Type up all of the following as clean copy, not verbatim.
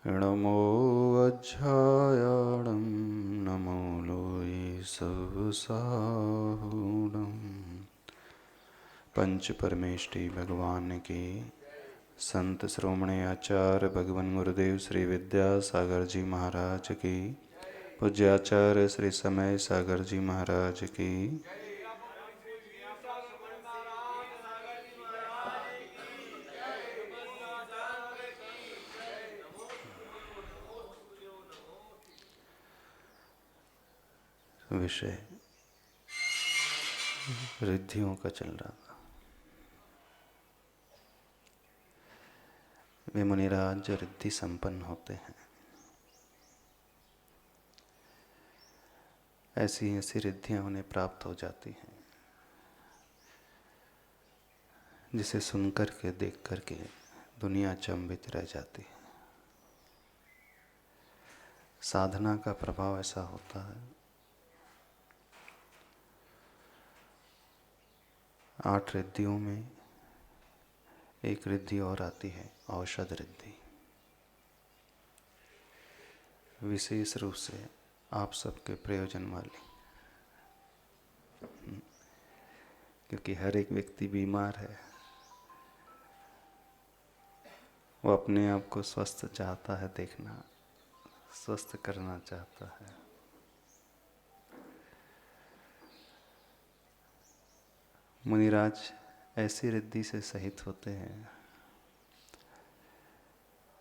नमो वज्रायाणं नमो लोये सबसाहुणं। पंच परमेष्टि भगवान के संत श्रोमणे आचार्य भगवान गुरुदेव श्री विद्यासागर जी महाराज की, पूज्य आचार्य श्री समय सागर जी महाराज की, विषय रिद्धियों का चल रहा था। वे मुनिराज जो रिद्धि संपन्न होते हैं, ऐसी ऐसी रिद्धियां उन्हें प्राप्त हो जाती हैं जिसे सुनकर के देख कर के दुनिया अचंभित रह जाती है। साधना का प्रभाव ऐसा होता है। 8 रिद्धियों में एक रिद्धि और आती है, औषध रिद्धि। विशेष रूप से आप सबके प्रयोजन वाली, क्योंकि हर एक व्यक्ति बीमार है, वो अपने आप को स्वस्थ चाहता है, देखना स्वस्थ करना चाहता है। मुनिराज ऐसी रिद्धि से सहित होते हैं,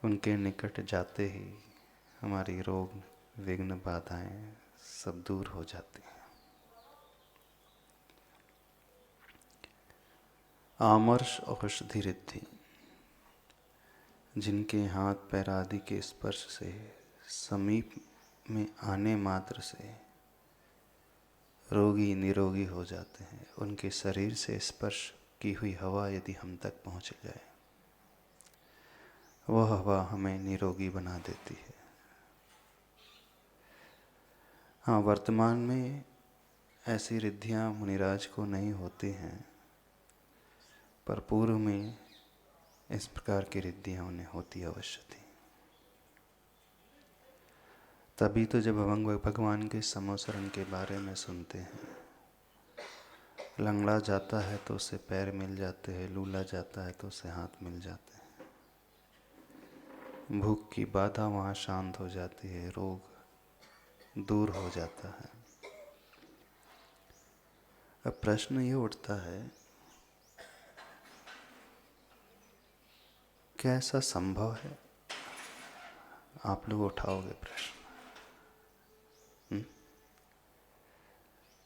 उनके निकट जाते ही हमारी रोग विघ्न बाधाएं सब दूर हो जाती हैं। आमर्ष औषधि रिद्धि, जिनके हाथ पैर आदि के स्पर्श से समीप में आने मात्र से रोगी निरोगी हो जाते हैं। उनके शरीर से स्पर्श की हुई हवा यदि हम तक पहुंच जाए, वह हवा हमें निरोगी बना देती है। हाँ, वर्तमान में ऐसी रिद्धियां मुनिराज को नहीं होती हैं, पर पूर्व में इस प्रकार की रिद्धियां उन्हें होती अवश्य थी। तभी तो जब भगवान के समोसरण के बारे में सुनते हैं, लंगड़ा जाता है तो उसे पैर मिल जाते हैं, लूला जाता है तो उसे हाथ मिल जाते हैं, भूख की बाधा वहाँ शांत हो जाती है, रोग दूर हो जाता है। अब प्रश्न ये उठता है, क्या ऐसा संभव है? आप लोग उठाओगे प्रश्न।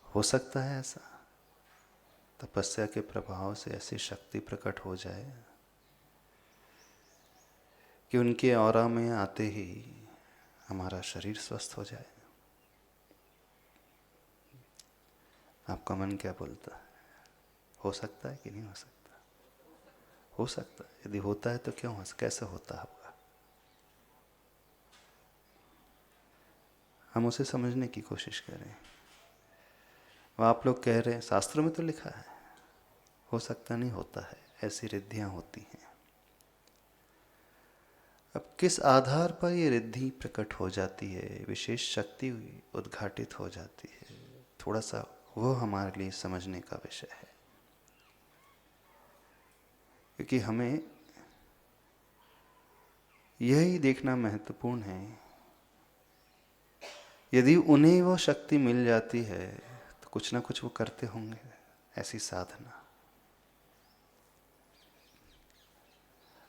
हो सकता है ऐसा? तपस्या के प्रभाव से ऐसी शक्ति प्रकट हो जाए कि उनके ऑरा में आते ही हमारा शरीर स्वस्थ हो जाए। आपका मन क्या बोलता है? हो सकता है कि नहीं हो सकता? हो सकता है। यदि होता है तो क्यों कैसे होता होगा? हम उसे समझने की कोशिश करें। वो आप लोग कह रहे हैं, शास्त्रों में तो लिखा है, हो सकता नहीं, होता है, ऐसी रिद्धियां होती हैं। अब किस आधार पर ये रिद्धि प्रकट हो जाती है, विशेष शक्ति उद्घाटित हो जाती है, थोड़ा सा वो हमारे लिए समझने का विषय है। क्योंकि हमें यही देखना महत्वपूर्ण है, यदि उन्हें वो शक्ति मिल जाती है तो कुछ ना कुछ वो करते होंगे ऐसी साधना।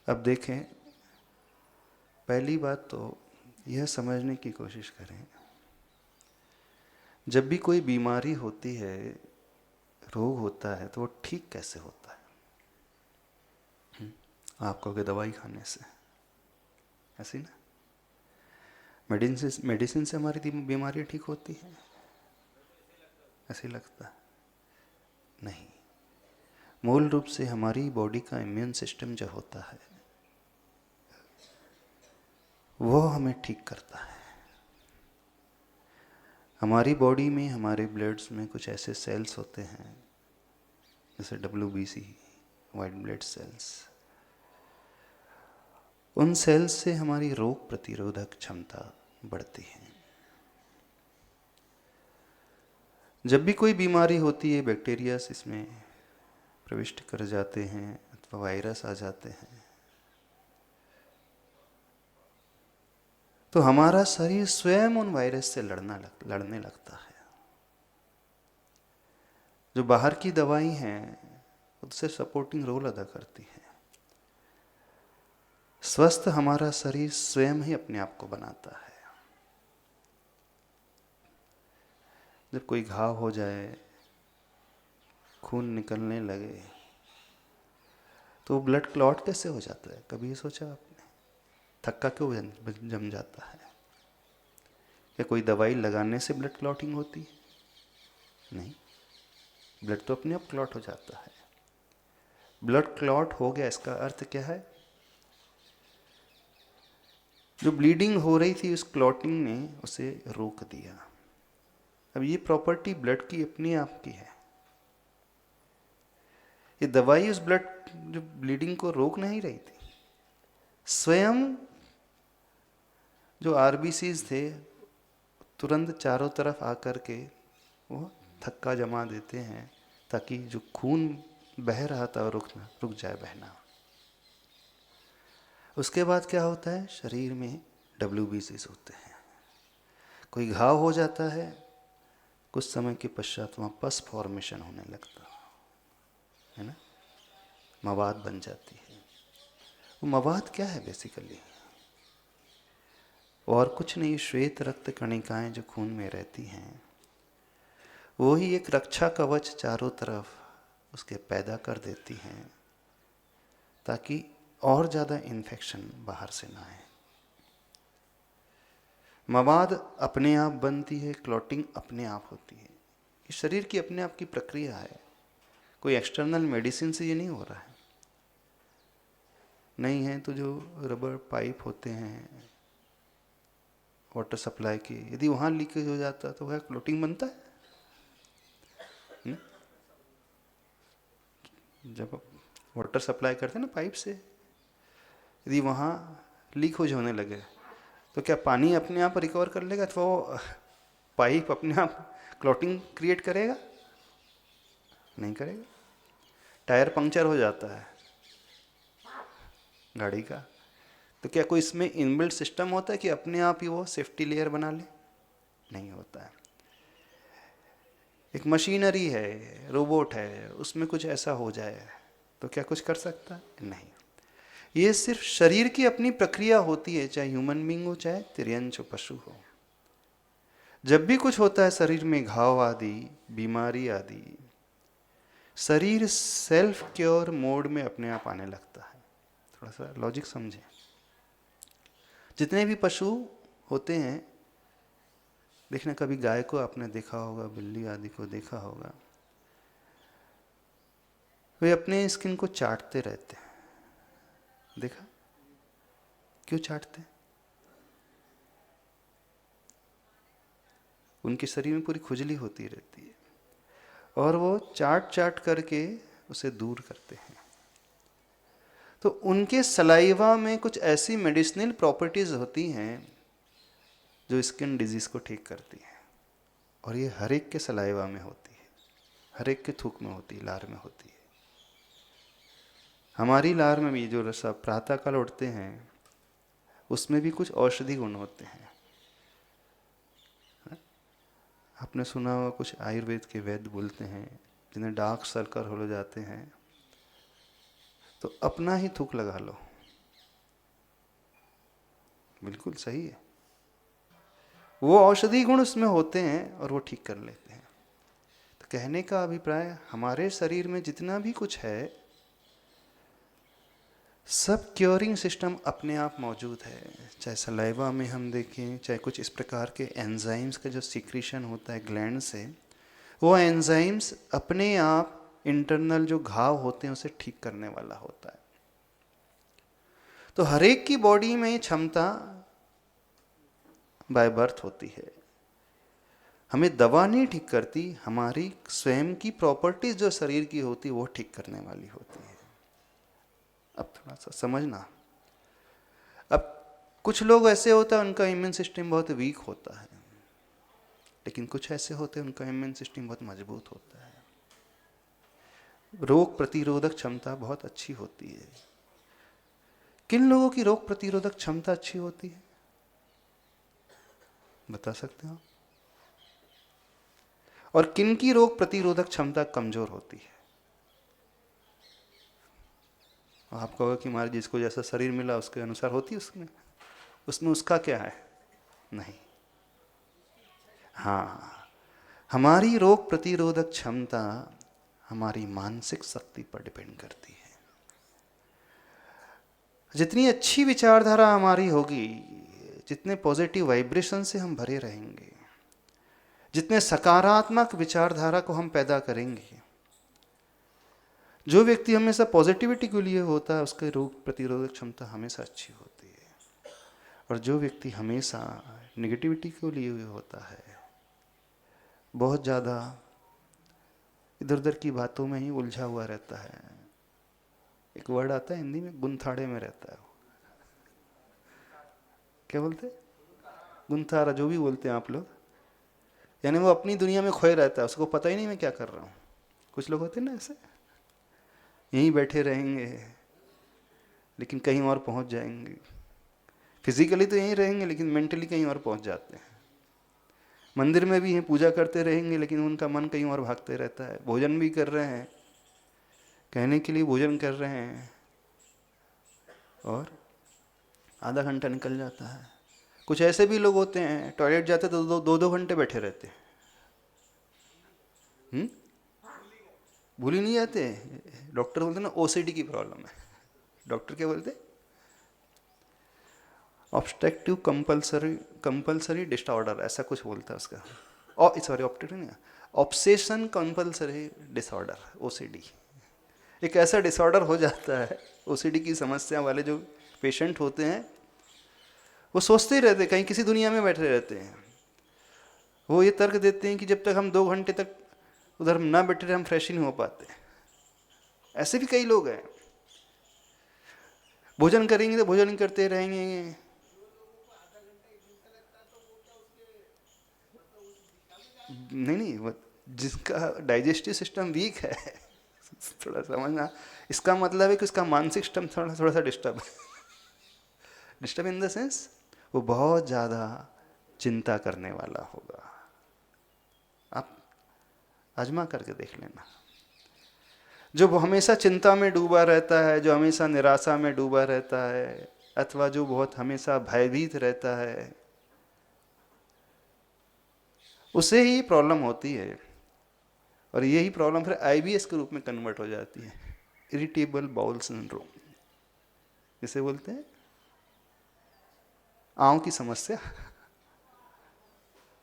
अब देखें, पहली बात तो यह समझने की कोशिश करें, जब भी कोई बीमारी होती है, रोग होता है, तो वो ठीक कैसे होता है? आप कहोगे दवाई खाने से, ऐसी ना? मेडिसिन से हमारी बीमारी ठीक होती है, ऐसे लगता है? नहीं। मूल रूप से हमारी बॉडी का इम्यून सिस्टम जो होता है, वो हमें ठीक करता है। हमारी बॉडी में, हमारे ब्लड्स में कुछ ऐसे सेल्स होते हैं, जैसे WBC, वाइट ब्लड सेल्स, उन सेल्स से हमारी रोग प्रतिरोधक क्षमता बढ़ती है। जब भी कोई बीमारी होती है, बैक्टीरिया इसमें प्रविष्ट कर जाते हैं अथवा वायरस आ जाते हैं, तो हमारा शरीर स्वयं उन वायरस से लड़ने लगता है। जो बाहर की दवाई हैं उससे सपोर्टिंग रोल अदा करती है। स्वस्थ हमारा शरीर स्वयं ही अपने आप को बनाता है। जब कोई घाव हो जाए, खून निकलने लगे, तो ब्लड क्लॉट कैसे हो जाता है? कभी सोचा आपने? थक्का क्यों जम जाता है? क्या कोई दवाई लगाने से ब्लड क्लॉटिंग होती है? नहीं, ब्लड तो अपने आप क्लॉट हो जाता है। ब्लड क्लॉट हो गया, इसका अर्थ क्या है? जो ब्लीडिंग हो रही थी उस क्लॉटिंग ने उसे रोक दिया। अब ये प्रॉपर्टी ब्लड की अपने आप की है। ये दवाई उस ब्लड जो ब्लीडिंग को रोक नहीं रही थी, स्वयं जो आरबीसीज थे तुरंत चारों तरफ आकर के वो थक्का जमा देते हैं ताकि जो खून बह रहा था रुक जाए बहना। उसके बाद क्या होता है? शरीर में WBCs होते हैं। कोई घाव हो जाता है, कुछ समय के पश्चात वहाँ पस फॉर्मेशन होने लगता है ना, मवाद बन जाती है। वो मवाद क्या है बेसिकली? और कुछ नहीं, श्वेत रक्त कणिकाएं जो खून में रहती हैं, वो ही एक रक्षा कवच चारों तरफ उसके पैदा कर देती हैं ताकि और ज़्यादा इन्फेक्शन बाहर से ना आए। मवाद अपने आप बनती है, क्लॉटिंग अपने आप होती है। ये शरीर की अपने आप की प्रक्रिया है, कोई एक्सटर्नल मेडिसिन से ये नहीं हो रहा है। नहीं है तो जो रबर पाइप होते हैं वाटर सप्लाई की, यदि वहाँ लीकेज हो जाता तो वह क्लॉटिंग बनता है। जब वाटर सप्लाई करते हैं ना पाइप से, यदि वहाँ लीकेज होने लगे तो क्या पानी अपने आप रिकवर कर लेगा अथवा वो पाइप अपने आप क्लॉटिंग क्रिएट करेगा? नहीं करेगा। टायर पंक्चर हो जाता है गाड़ी का, तो क्या कोई इसमें इनबिल्ट सिस्टम होता है कि अपने आप ही वो सेफ्टी लेयर बना ले? नहीं होता है। एक मशीनरी है, रोबोट है, उसमें कुछ ऐसा हो जाए तो क्या कुछ कर सकता है? नहीं। ये सिर्फ शरीर की अपनी प्रक्रिया होती है, चाहे ह्यूमन बींग हो चाहे तिर्यंच हो, पशु हो। जब भी कुछ होता है शरीर में, घाव आदि, बीमारी आदि, शरीर सेल्फ क्योर मोड में अपने आप आने लगता है। थोड़ा सा लॉजिक समझें। जितने भी पशु होते हैं, देखना कभी गाय को आपने देखा होगा, बिल्ली आदि को देखा होगा, वे अपने स्किन को चाटते रहते हैं। देखा? क्यों चाटते हैं? उनके शरीर में पूरी खुजली होती रहती है और वो चाट चाट करके उसे दूर करते हैं। तो उनके सलाइवा में कुछ ऐसी मेडिसिनल प्रॉपर्टीज होती हैं जो स्किन डिजीज को ठीक करती है, और ये हर एक के सलाइवा में होती है, हर एक के थूक में होती है, लार में होती है। हमारी लार में भी जो सब प्रातःकाल उठते हैं उसमें भी कुछ औषधि गुण होते हैं। आपने सुना होगा कुछ आयुर्वेद के वैद्य बोलते हैं जिन्हें डार्क सर्कल हो जाते हैं तो अपना ही थूक लगा लो। बिल्कुल सही है, वो औषधि गुण उसमें होते हैं और वो ठीक कर लेते हैं। तो कहने का अभिप्राय, हमारे शरीर में जितना भी कुछ है सब क्योरिंग सिस्टम अपने आप मौजूद है। चाहे सलाइवा में हम देखें, चाहे कुछ इस प्रकार के एंजाइम्स का जो सिक्रीशन होता है ग्लैंड से, वो एंजाइम्स अपने आप इंटरनल जो घाव होते हैं उसे ठीक करने वाला होता है। तो हर एक की बॉडी में ये क्षमता बाय बर्थ होती है। हमें दवा नहीं ठीक करती, हमारी स्वयं की प्रॉपर्टीज जो शरीर की होती है वो ठीक करने वाली होती है। अब थोड़ा सा समझना, कुछ लोग ऐसे होता है उनका इम्यून सिस्टम बहुत वीक होता है, लेकिन कुछ ऐसे होते हैं उनका इम्यून सिस्टम बहुत मजबूत होता है, रोग प्रतिरोधक क्षमता बहुत अच्छी होती है। किन लोगों की रोग प्रतिरोधक क्षमता अच्छी होती है, बता सकते हो? और किन की रोग प्रतिरोधक क्षमता कमजोर होती है? आप कहोगे कि हमारे जिसको जैसा शरीर मिला उसके अनुसार होती है, उसमें उसका क्या है? नहीं। हाँ, हमारी रोग प्रतिरोधक क्षमता हमारी मानसिक शक्ति पर डिपेंड करती है। जितनी अच्छी विचारधारा हमारी होगी, जितने पॉजिटिव वाइब्रेशन से हम भरे रहेंगे, जितने सकारात्मक विचारधारा को हम पैदा करेंगे, जो व्यक्ति हमेशा पॉजिटिविटी के लिए होता है उसके रोग प्रतिरोधक क्षमता हमेशा अच्छी होती है। और जो व्यक्ति हमेशा निगेटिविटी के लिए होता है, बहुत ज़्यादा इधर उधर की बातों में ही उलझा हुआ रहता है, एक वर्ड आता है हिंदी में, गुंथाड़े में रहता है। क्या बोलते हैं? गुंथारा, जो भी बोलते हैं आप लोग, यानी वो अपनी दुनिया में खोए रहता है, उसको पता ही नहीं मैं क्या कर रहा हूँ। कुछ लोग होते हैं ना ऐसे, यहीं बैठे रहेंगे लेकिन कहीं और पहुँच जाएंगे। फिजिकली तो यहीं रहेंगे लेकिन मेंटली कहीं और पहुँच जाते हैं। मंदिर में भी हैं, पूजा करते रहेंगे लेकिन उनका मन कहीं और भागते रहता है। भोजन भी कर रहे हैं, कहने के लिए भोजन कर रहे हैं, और आधा घंटा निकल जाता है। कुछ ऐसे भी लोग होते हैं, टॉयलेट जाते तो दो घंटे बैठे रहते हैं। भूल ही नहीं जाते। डॉक्टर बोलते ना ओसीडी की प्रॉब्लम है। डॉक्टर क्या बोलते? ऑब्स्ट्रक्टिव कंपल्सरी डिसऑर्डर, ऐसा कुछ बोलता है उसका। सॉरी, ऑब्स्ट्रक्टिव नहीं, ऑब्सेशन कंपल्सरी डिसऑर्डर, ओसीडी। एक ऐसा डिसऑर्डर हो जाता है, ओसीडी की समस्या वाले जो पेशेंट होते हैं वो सोचते ही रहते, कहीं किसी दुनिया में बैठे रहते हैं। वो ये तर्क देते हैं कि जब तक हम 2 घंटे तक उधर ना बैठे रहे हम फ्रेश ही नहीं हो पाते। ऐसे भी कई लोग हैं, भोजन करेंगे तो भोजन करते रहेंगे। नहीं, वो जिसका डाइजेस्टिव सिस्टम वीक है थोड़ा समझना, इसका मतलब है कि उसका मानसिक सिस्टम थोड़ा सा डिस्टर्ब इन द सेंस वो बहुत ज़्यादा चिंता करने वाला होगा। आप आजमा करके देख लेना। जो हमेशा चिंता में डूबा रहता है, जो हमेशा निराशा में डूबा रहता है, अथवा जो बहुत हमेशा भयभीत रहता है, उसे ही प्रॉब्लम होती है। और यही प्रॉब्लम फिर आईबीएस के रूप में कन्वर्ट हो जाती है, इरिटेबल बाउल सिंड्रोम जिसे बोलते हैं, आंव की समस्या।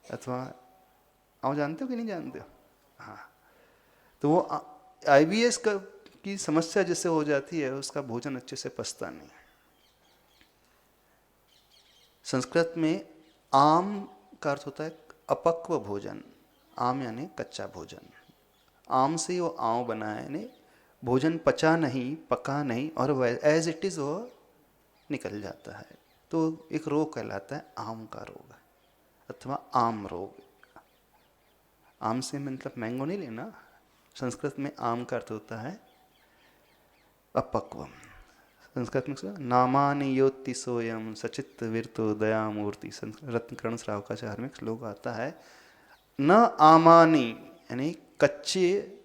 अथवा आंव जानते हो कि नहीं जानते हो? हाँ, तो वो आईबीएस की समस्या जिससे हो जाती है उसका भोजन अच्छे से पचता नहीं। संस्कृत में आम का अर्थ होता है अपक्व भोजन। आम यानी कच्चा भोजन। आम से वो आंव बना है, यानी भोजन पचा नहीं, पका नहीं, और एज इट इज़ वो निकल जाता है। तो एक रोग कहलाता है आम का रोग अथवा आम रोग। आम से मतलब मैंगो नहीं लेना, संस्कृत में आम का अर्थ होता है अपक्व। संस्कृत में नामानि योति सोयम सचित विरतो दया मूर्ति। रत्नकर्ण श्रावकाचार्य में श्लोक आता है, न आमानि यानी कच्चे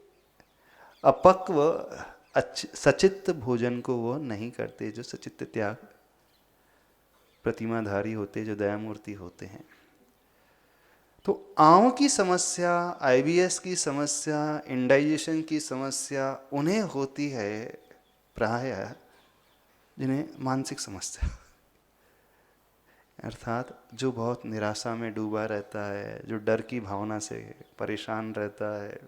अपक्व सचित भोजन को वो नहीं करते, जो सचित त्याग प्रतिमाधारी होते, जो दयामूर्ति होते हैं। तो आंव की समस्या, आईबीएस की समस्या, इंडाइजेशन की समस्या उन्हें होती है प्रायः जिन्हें मानसिक समस्या, अर्थात जो बहुत निराशा में डूबा रहता है, जो डर की भावना से परेशान रहता है,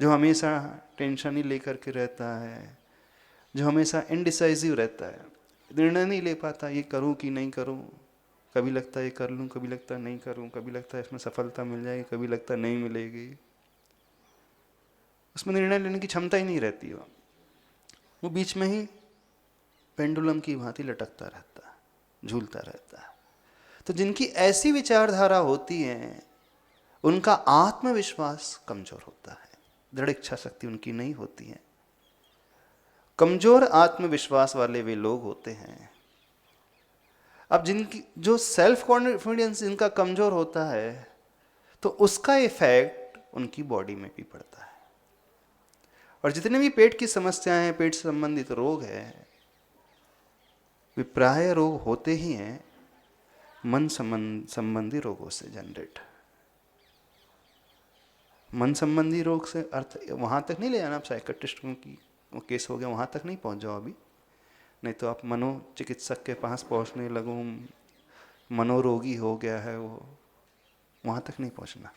जो हमेशा टेंशन ही लेकर के रहता है, जो हमेशा इनडिसाइसिव रहता है, निर्णय नहीं ले पाता, ये करूं कि नहीं करूं। कभी लगता है ये कर लूं, कभी लगता है नहीं करूं, कभी लगता है इसमें सफलता मिल जाएगी, कभी लगता है नहीं मिलेगी। उसमें निर्णय लेने की क्षमता ही नहीं रहती। वो बीच में ही पेंडुलम की भांति लटकता रहता है। झूलता रहता है। तो जिनकी ऐसी विचारधारा होती है उनका आत्मविश्वास कमजोर होता है, दृढ़ इच्छा शक्ति उनकी नहीं होती है। कमजोर आत्मविश्वास वाले वे लोग होते हैं। अब जिनकी जो सेल्फ कॉन्फिडेंस जिनका कमजोर होता है तो उसका इफेक्ट उनकी बॉडी में भी पड़ता है। और जितने भी पेट की समस्याएं हैं, पेट से संबंधित रोग है, वे प्राय रोग होते ही हैं मन संबंधी रोगों से जनरेट। मन संबंधी रोग से अर्थ वहां तक नहीं ले जाना आप साइकेट्रिस्टों की वो केस हो गया वहां तक नहीं पहुंच जाओ अभी, नहीं तो आप मनोचिकित्सक के पास पहुंचने लगो, मनोरोगी हो गया है वो, वहां तक नहीं पहुंचना।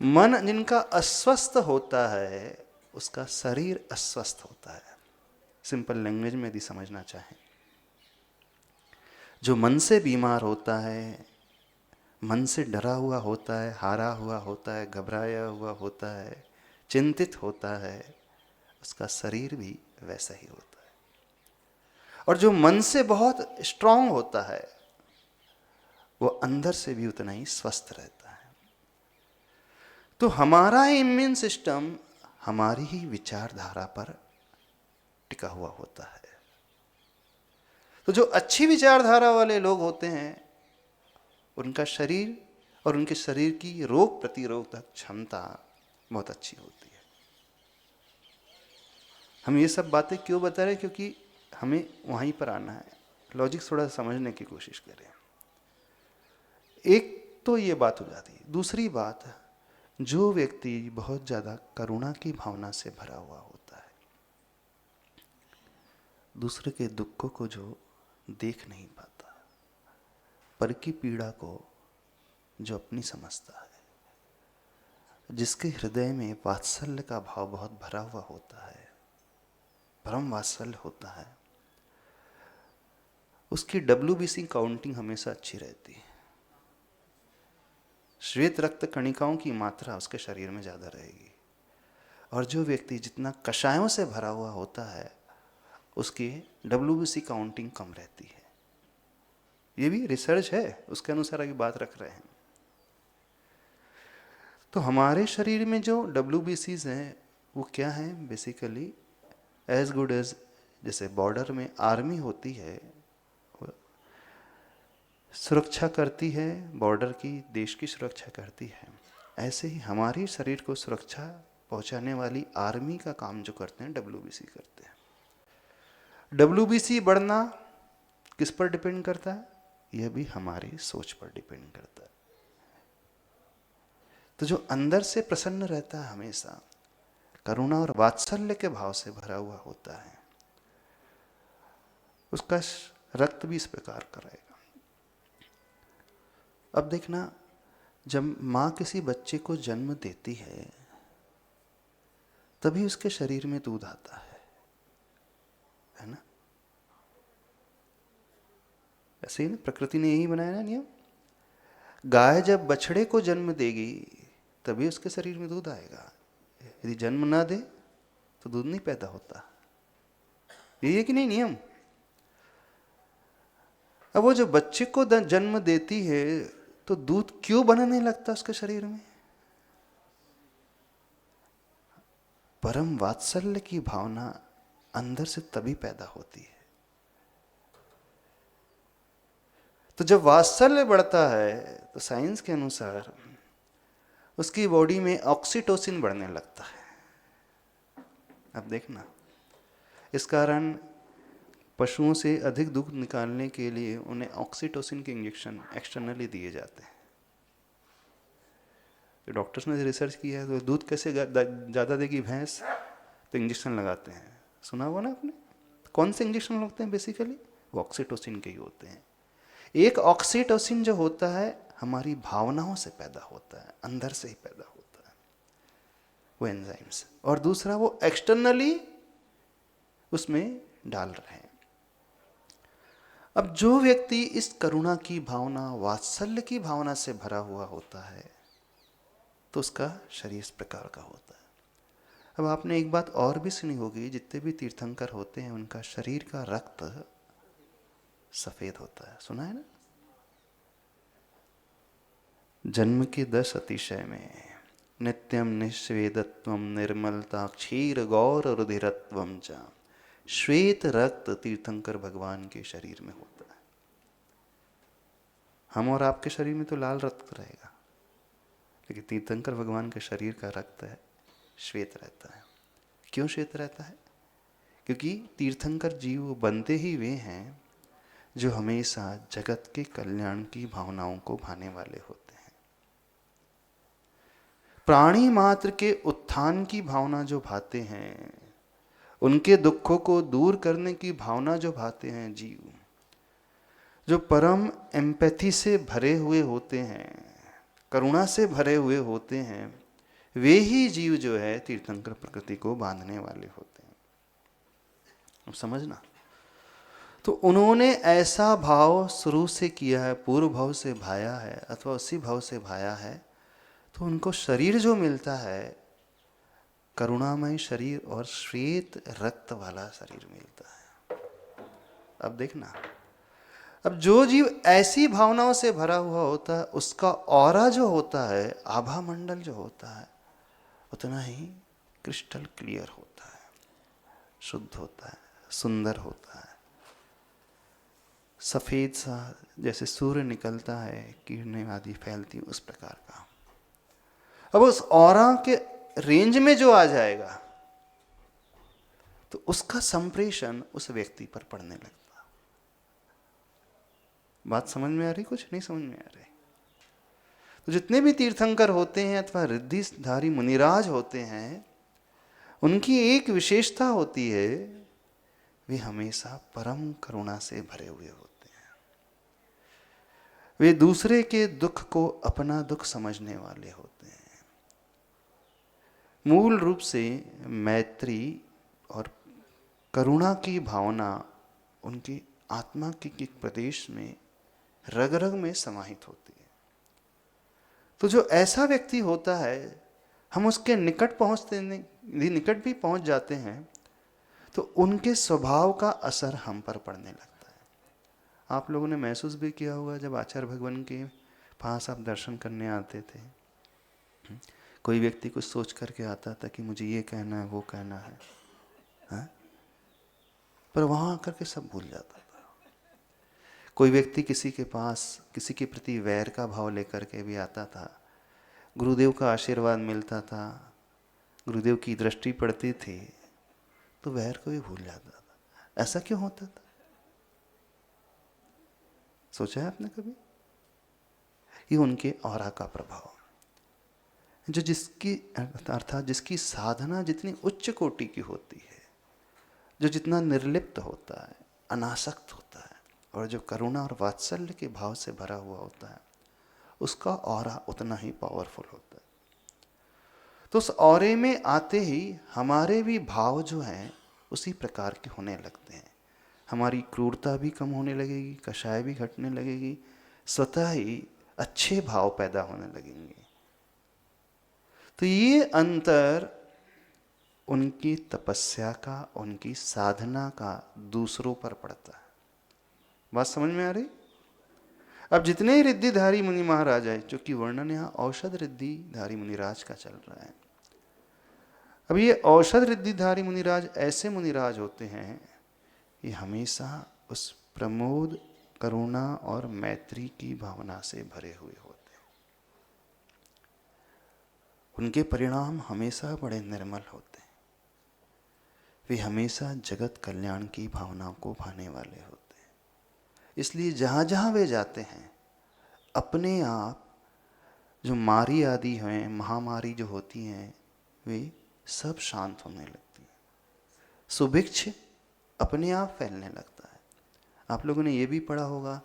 मन जिनका अस्वस्थ होता है उसका शरीर अस्वस्थ होता है। सिंपल लैंग्वेज में यदि समझना चाहें, जो मन से बीमार होता है, मन से डरा हुआ होता है, हारा हुआ होता है, घबराया हुआ होता है, चिंतित होता है, उसका शरीर भी वैसा ही होता है। और जो मन से बहुत स्ट्रांग होता है वो अंदर से भी उतना ही स्वस्थ रहता है। तो हमारा इम्यून सिस्टम हमारी ही विचारधारा पर टिका हुआ होता है। तो जो अच्छी विचारधारा वाले लोग होते हैं उनका शरीर और उनके शरीर की रोग प्रतिरोधक क्षमता बहुत अच्छी होती है। हम ये सब बातें क्यों बता रहे हैं? क्योंकि हमें वहीं पर आना है, लॉजिक थोड़ा समझने की कोशिश करें। एक तो ये बात हो जाती है। दूसरी बात, जो व्यक्ति बहुत ज़्यादा करुणा की भावना से भरा हुआ होता है, दूसरे के दुखों को जो देख नहीं पाता, पर की पीड़ा को जो अपनी समझता है, जिसके हृदय में वात्सल्य का भाव बहुत भरा हुआ होता है, परम वात्सल्य होता है, उसकी WBC काउंटिंग हमेशा अच्छी रहती है। श्वेत रक्त कणिकाओं की मात्रा उसके शरीर में ज़्यादा रहेगी। और जो व्यक्ति जितना कषायों से भरा हुआ होता है उसकी WBC काउंटिंग कम रहती है। ये भी रिसर्च है, उसके अनुसार अभी बात रख रहे हैं। तो हमारे शरीर में जो WBCs हैं वो क्या हैं? बेसिकली एज गुड एज, जैसे बॉर्डर में आर्मी होती है, सुरक्षा करती है बॉर्डर की, देश की सुरक्षा करती है, ऐसे ही हमारे शरीर को सुरक्षा पहुंचाने वाली आर्मी का काम जो करते हैं WBC करते हैं। WBC बढ़ना किस पर डिपेंड करता है? यह भी हमारी सोच पर डिपेंड करता है। तो जो अंदर से प्रसन्न रहता है, हमेशा करुणा और वात्सल्य के भाव से भरा हुआ होता है, उसका रक्त भी इस प्रकार का रहेगा। अब देखना, जब माँ किसी बच्चे को जन्म देती है तभी उसके शरीर में दूध आता है ना? ऐसे ही ना, प्रकृति ने यही बनाया ना नियम। गाय जब बछड़े को जन्म देगी तभी उसके शरीर में दूध आएगा। यदि जन्म ना दे तो दूध नहीं पैदा होता। यही है कि नहीं नियम? अब वो जो बच्चे को जन्म देती है तो दूध क्यों बनने लगता उसके शरीर में? परम वात्सल्य की भावना अंदर से तभी पैदा होती है। तो जब वात्सल्य बढ़ता है तो साइंस के अनुसार उसकी बॉडी में ऑक्सीटोसिन बढ़ने लगता है। अब देखना, इस कारण पशुओं से अधिक दूध निकालने के लिए उन्हें ऑक्सीटोसिन के इंजेक्शन एक्सटर्नली दिए जाते हैं। तो डॉक्टर्स ने रिसर्च किया है, तो दूध कैसे ज़्यादा देगी भैंस, तो इंजेक्शन लगाते हैं। सुना हुआ ना आपने? कौन से इंजेक्शन लगते हैं? बेसिकली वो ऑक्सीटोसिन के ही होते हैं। एक ऑक्सीटोसिन जो होता है हमारी भावनाओं से पैदा होता है, अंदर से ही पैदा होता है वो एंजाइम्स, और दूसरा वो एक्सटर्नली उसमें डाल रहे हैं। अब जो व्यक्ति इस करुणा की भावना, वात्सल्य की भावना से भरा हुआ होता है तो उसका शरीर इस प्रकार का होता है। अब आपने एक बात और भी सुनी होगी, जितने भी तीर्थंकर होते हैं उनका शरीर का रक्त सफेद होता है, सुना है ना? जन्म के 10 अतिशय में नित्यम निश्वेदत्वम निर्मलता क्षीर गौर रुधिरत्वम च, श्वेत रक्त तीर्थंकर भगवान के शरीर में होता है। हम और आपके शरीर में तो लाल रक्त रहेगा, लेकिन तीर्थंकर भगवान के शरीर का रक्त है श्वेत रहता है। क्यों श्वेत रहता है? क्योंकि तीर्थंकर जीव बनते ही वे हैं जो हमेशा जगत के कल्याण की भावनाओं को भाने वाले होते हैं। प्राणी मात्र के उत्थान की भावना जो भाते हैं, उनके दुखों को दूर करने की भावना जो भाते हैं जीव, जो परम एम्पैथी से भरे हुए होते हैं, करुणा से भरे हुए होते हैं, वे ही जीव जो है तीर्थंकर प्रकृति को बांधने वाले होते हैं। अब समझना, तो उन्होंने ऐसा भाव शुरू से किया है, पूर्व भाव से भाया है अथवा उसी भाव से भाया है, तो उनको शरीर जो मिलता है करुणामय शरीर और श्वेत रक्त वाला शरीर मिलता है। अब देखना, अब जो जीव ऐसी भावनाओं से भरा हुआ होता है उसका ऑरा जो होता है, आभा मंडल जो होता है, उतना ही क्रिस्टल क्लियर होता है, शुद्ध होता है, सुंदर होता है, सफेद सा, जैसे सूर्य निकलता है किरणें आदि फैलती उस प्रकार का। अब उस ऑरा के रेंज में जो आ जाएगा तो उसका संप्रेषण उस व्यक्ति पर पड़ने लगता। बात समझ में आ रही? कुछ नहीं समझ में आ रही? तो जितने भी तीर्थंकर होते हैं अथवा रिद्धिधारी मुनिराज होते हैं, उनकी एक विशेषता होती है, वे हमेशा परम करुणा से भरे हुए होते हैं। वे दूसरे के दुख को अपना दुख समझने वाले होते हैं। मूल रूप से मैत्री और करुणा की भावना उनकी आत्मा के प्रदेश में रग रग में समाहित होती है। तो जो ऐसा व्यक्ति होता है, हम उसके निकट पहुंचते नहीं, निकट भी पहुंच जाते हैं तो उनके स्वभाव का असर हम पर पड़ने लगता है। आप लोगों ने महसूस भी किया होगा, जब आचार्य भगवान के पास आप दर्शन करने आते थे, कोई व्यक्ति कुछ सोच करके आता था कि मुझे ये कहना है, वो कहना है, हाँ? पर वहाँ आकर के सब भूल जाता था। कोई व्यक्ति किसी के पास किसी के प्रति वैर का भाव लेकर के भी आता था, गुरुदेव का आशीर्वाद मिलता था, गुरुदेव की दृष्टि पड़ती थी, तो वैर को भी भूल जाता था। ऐसा क्यों होता था? सोचा है आपने कभी? ये उनके ऑरा का प्रभाव, जो जिसकी अर्थात जिसकी साधना जितनी उच्च कोटि की होती है, जो जितना निर्लिप्त होता है, अनासक्त होता है, और जो करुणा और वात्सल्य के भाव से भरा हुआ होता है, उसका ऑरा उतना ही पावरफुल होता है। तो उस ऑरे में आते ही हमारे भी भाव जो हैं उसी प्रकार के होने लगते हैं। हमारी क्रूरता भी कम होने लगेगी, कषाय भी घटने लगेगी, स्वतः ही अच्छे भाव पैदा होने लगेंगे। तो ये अंतर उनकी तपस्या का, उनकी साधना का दूसरों पर पड़ता है। बात समझ में आ रही? अब जितने ही रिद्धिधारी मुनि महाराज है, जो कि वर्णन यहाँ औषध रिद्धिधारी मुनिराज का चल रहा है, अब ये औषध रिद्धिधारी मुनिराज ऐसे मुनिराज होते हैं, ये हमेशा उस प्रमोद, करुणा और मैत्री की भावना से भरे हुए होते हैं। उनके परिणाम हमेशा बड़े निर्मल होते हैं। वे हमेशा जगत कल्याण की भावनाओं को भाने वाले होते हैं। इसलिए जहाँ जहाँ वे जाते हैं, अपने आप जो मारी आदि हैं, महामारी जो होती हैं, वे सब शांत होने लगती हैं। सुभिक्ष अपने आप फैलने लगता है। आप लोगों ने ये भी पढ़ा होगा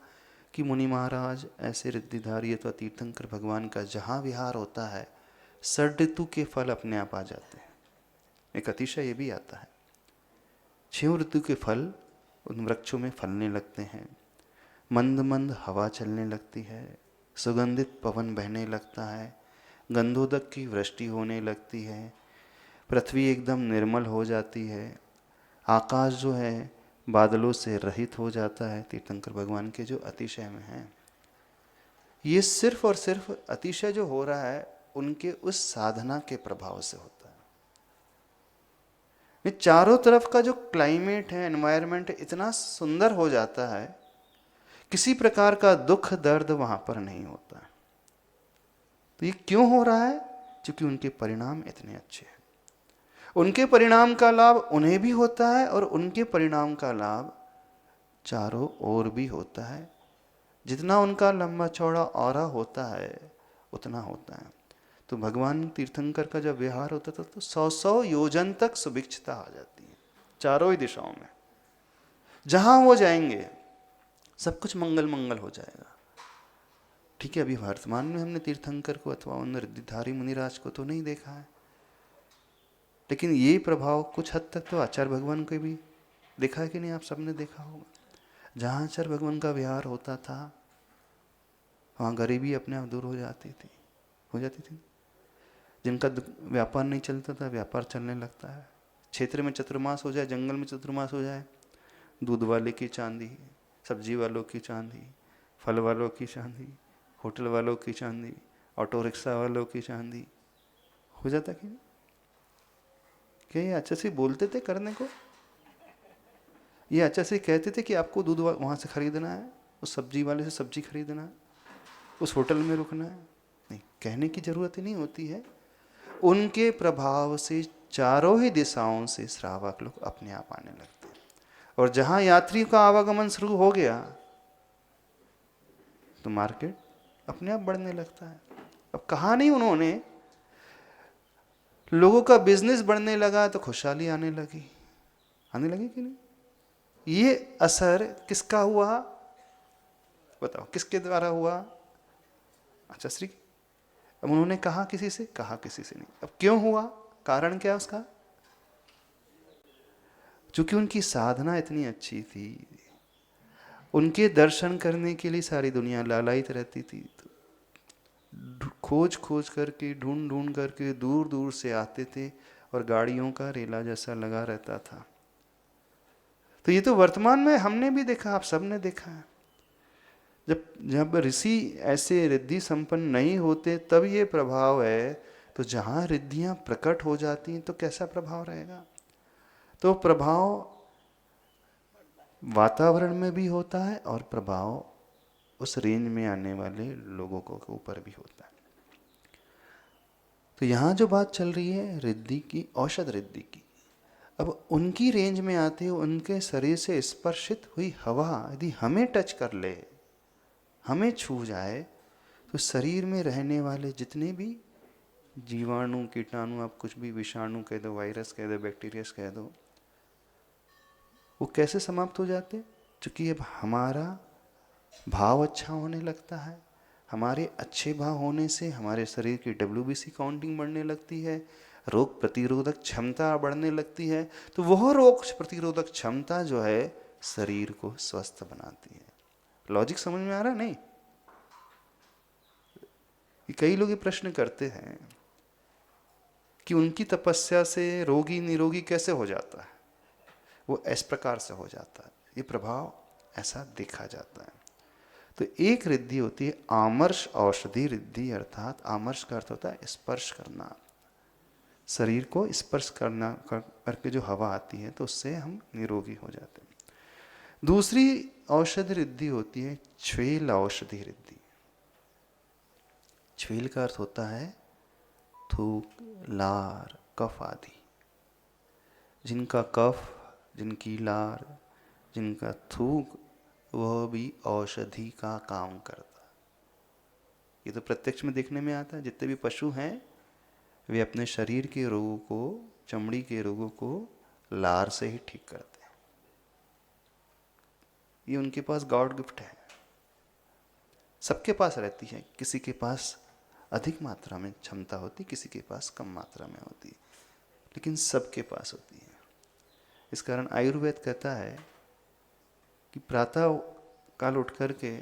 कि मुनि महाराज ऐसे रिद्धिधारी अथवा तीर्थंकर भगवान का जहाँ विहार होता है, षड ऋतु के फल अपने आप आ जाते हैं। एक अतिशय ये भी आता है, 6 ऋतु के फल उन वृक्षों में फलने लगते हैं, मंद मंद हवा चलने लगती है, सुगंधित पवन बहने लगता है, गंधोदक की वृष्टि होने लगती है, पृथ्वी एकदम निर्मल हो जाती है, आकाश जो है बादलों से रहित हो जाता है। तीर्थंकर भगवान के जो अतिशय में है, ये सिर्फ और सिर्फ अतिशय जो हो रहा है उनके उस साधना के प्रभाव से होता है। ये चारों तरफ का जो क्लाइमेट है, एनवायरनमेंट इतना सुंदर हो जाता है, किसी प्रकार का दुख दर्द वहां पर नहीं होता। तो ये क्यों हो रहा है? क्योंकि उनके परिणाम इतने अच्छे हैं। उनके परिणाम का लाभ उन्हें भी होता है और उनके परिणाम का लाभ चारों ओर भी होता है। जितना उनका लंबा चौड़ा ऑरा होता है उतना होता है। तो भगवान तीर्थंकर का जब विहार होता था तो 100-100 योजन तक सुभिक्षता आ जाती है चारों ही दिशाओं में। जहां वो जाएंगे सब कुछ मंगल मंगल हो जाएगा। ठीक है, अभी वर्तमान में हमने तीर्थंकर को अथवा उन रिद्धिधारी मुनिराज को तो नहीं देखा है, लेकिन ये प्रभाव कुछ हद तक तो आचार्य भगवान को भी देखा है कि नहीं? आप सबने देखा होगा, जहाँ आचार्य भगवान का विहार होता था वहाँ गरीबी अपने आप दूर हो जाती थी। जिनका व्यापार नहीं चलता था व्यापार चलने लगता है। क्षेत्र में चतुर्मास हो जाए, जंगल में चतुर्मास हो जाए, दूध वाले की चांदी, सब्जी वालों की चांदी, फल वालों की चांदी, होटल वालों की चांदी, ऑटो रिक्शा वालों की चांदी हो जाता कि नहीं? क्या ये अच्छा से बोलते थे करने को? ये अच्छा से कहते थे कि आपको दूध वहाँ से खरीदना है, उस सब्जी वाले से सब्जी खरीदना है, उस होटल में रुकना है? नहीं, कहने की जरूरत ही नहीं होती है। उनके प्रभाव से चारों ही दिशाओं से श्रावक लोग अपने आप आने लगते हैं, और जहां यात्रियों का आवागमन शुरू हो गया तो मार्केट अपने आप बढ़ने लगता है। अब कहा नहीं उन्होंने, लोगों का बिजनेस बढ़ने लगा तो खुशहाली आने लगी कि नहीं? ये असर किसका हुआ बताओ, किसके द्वारा हुआ? अच्छा श्री, अब उन्होंने कहा किसी से नहीं। अब क्यों हुआ? कारण क्या उसका? चूंकि उनकी साधना इतनी अच्छी थी, उनके दर्शन करने के लिए सारी दुनिया लालायित रहती थी। तो खोज करके, ढूंढ करके दूर दूर से आते थे और गाड़ियों का रेला जैसा लगा रहता था। तो ये तो वर्तमान में हमने भी देखा, आप सबने देखा है। जब ऋषि ऐसे रिद्धि संपन्न नहीं होते तब ये प्रभाव है। तो जहां रिद्धियां प्रकट हो जाती हैं तो कैसा प्रभाव रहेगा? तो प्रभाव वातावरण में भी होता है और प्रभाव उस रेंज में आने वाले लोगों के ऊपर भी होता है। तो यहाँ जो बात चल रही है रिद्धि की, औषध रिद्धि की, अब उनकी रेंज में आते हुए उनके शरीर से स्पर्शित हुई हवा यदि हमें टच कर ले, हमें छू जाए, तो शरीर में रहने वाले जितने भी जीवाणु, कीटाणु, आप कुछ भी विषाणु कह दो, वायरस कह दो, बैक्टीरिया कह दो, वो कैसे समाप्त हो जाते? क्योंकि अब हमारा भाव अच्छा होने लगता है। हमारे अच्छे भाव होने से हमारे शरीर की WBC काउंटिंग बढ़ने लगती है, रोग प्रतिरोधक क्षमता बढ़ने लगती है। तो वह रोग प्रतिरोधक क्षमता जो है शरीर को स्वस्थ बनाती है। लॉजिक समझ में आ रहा? नहीं? कई लोग ये प्रश्न करते हैं कि उनकी तपस्या से रोगी निरोगी कैसे हो जाता है? वो इस प्रकार से हो जाता है, ये प्रभाव ऐसा देखा जाता है। तो एक रिद्धि होती है आमर्ष औषधि रिद्धि, अर्थात आमर्ष का अर्थ होता है स्पर्श करना, शरीर को स्पर्श करना करके जो हवा आती है तो उससे हम निरोगी हो जाते हैं। दूसरी औषधि रिद्धि होती है छ्वेल औषधि रिद्धि। छ्वेल का अर्थ होता है थूक, लार, कफ आदि। जिनका कफ, जिनकी लार, जिनका थूक, वह भी औषधि का काम करता। ये तो प्रत्यक्ष में देखने में आता है। जितने भी पशु हैं वे अपने शरीर के रोगों को, चमड़ी के रोगों को लार से ही ठीक करते हैं। ये उनके पास गॉड गिफ्ट है। सबके पास रहती है, किसी के पास अधिक मात्रा में क्षमता होती, किसी के पास कम मात्रा में होती, लेकिन सबके पास होती है। इस कारण आयुर्वेद कहता है कि प्रातः काल उठ करके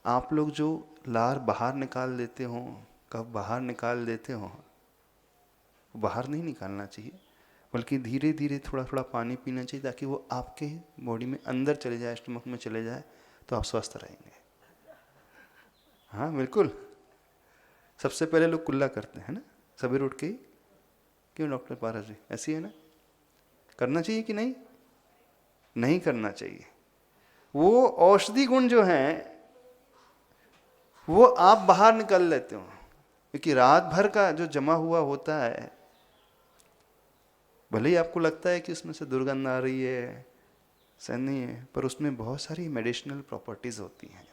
आप लोग जो लार बाहर निकाल देते हो, कब बाहर निकाल देते हो, बाहर नहीं निकालना चाहिए। बल्कि धीरे धीरे थोड़ा थोड़ा पानी पीना चाहिए ताकि वो आपके बॉडी में अंदर चले जाए, स्टमक में चले जाए, तो आप स्वस्थ रहेंगे। हाँ बिल्कुल। सबसे पहले लोग कुल्ला करते हैं ना सवेरे उठ के ही। क्यों डॉक्टर पारस जी, ऐसी है ना? करना चाहिए कि नहीं? नहीं करना चाहिए। वो औषधि गुण जो हैं वो आप बाहर निकल लेते हो, क्योंकि रात भर का जो जमा हुआ होता है, भले ही आपको लगता है कि उसमें से दुर्गंध आ रही है, सही नहीं है, पर उसमें बहुत सारी मेडिसिनल प्रॉपर्टीज होती हैं।